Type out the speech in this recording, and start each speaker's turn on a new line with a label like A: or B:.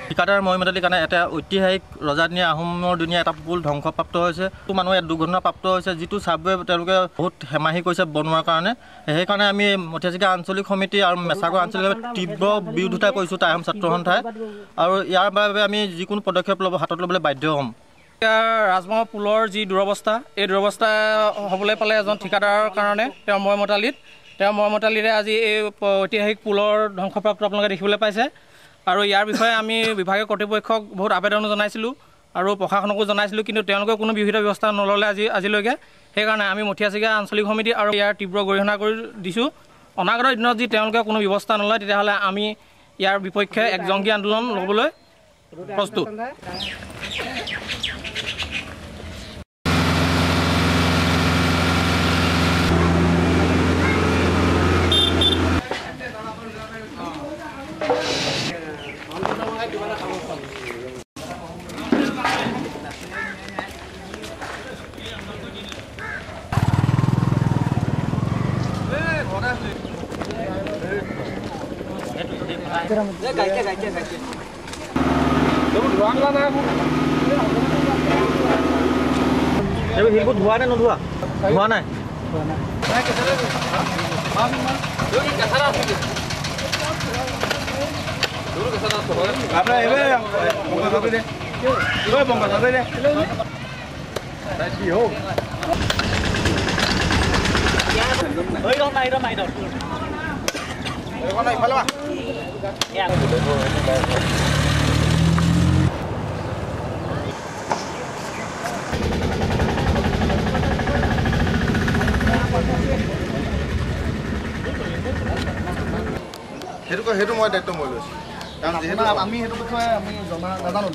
A: ঠিকাদাৰ মহিমাতালিৰ কাৰণে এটা ঐতিহাসিক ৰজাদিনীয়া আহোমৰ দিনীয়া এটা পুল ধ্বংসপ্ৰাপ্ত হৈছে। মানুহ ইয়াত দুৰ্ঘটনাপ্ৰাপ্ত হৈছে, যিটো চাবৱে তেওঁলোকে বহুত হেমাহি কৰিছে বনোৱাৰ কাৰণে। সেইকাৰণে আমি মথিয়াচিকা আঞ্চলিক সমিতি আৰু মেছাগড় আঞ্চলিক তীব্ৰ বিৰোধিতা কৰিছোঁ টাইম ছাত্ৰ সন্থাই, আৰু ইয়াৰ বাবে আমি যিকোনো পদক্ষেপ হাতত ল'বলৈ বাধ্য হ'ম।
B: ৰাজমহল পুলৰ যি দুৰৱস্থা, এই দুৰৱস্থা হ'বলৈ পালে এজন ঠিকাদাৰৰ কাৰণে তেওঁৰ মৰমতালিৰে আজি এই ঐতিহাসিক পুলৰ ধ্বংসপ্ৰাপ্ত আপোনালোকে দেখিবলৈ পাইছে। আৰু ইয়াৰ বিষয়ে আমি বিভাগীয় কৰ্তৃপক্ষক বহুত আবেদনো জনাইছিলোঁ আৰু প্ৰশাসনকো জনাইছিলোঁ, কিন্তু তেওঁলোকে কোনো বিহিত ব্যৱস্থা নল'লে আজিলৈকে। সেইকাৰণে আমি মথিয়াচিকা আঞ্চলিক সমিতি আৰু ইয়াৰ তীব্ৰ গৰিহণা কৰি দিছোঁ। অনাগত দিনত যদি তেওঁলোকে কোনো ব্যৱস্থা নলয়, তেতিয়াহ'লে আমি ইয়াৰ বিপক্ষে এক জংগী আন্দোলন ল'বলৈ প্ৰস্তুত।
A: শিলবোৰ ধোৱা নে নোধোৱা? ধোৱা নাই।
C: সেইটো মই দায়িত্ব মই লৈছোঁ, কাৰণ যিহেতু আমি সেইটো বিষয়ে আমি নাজানো।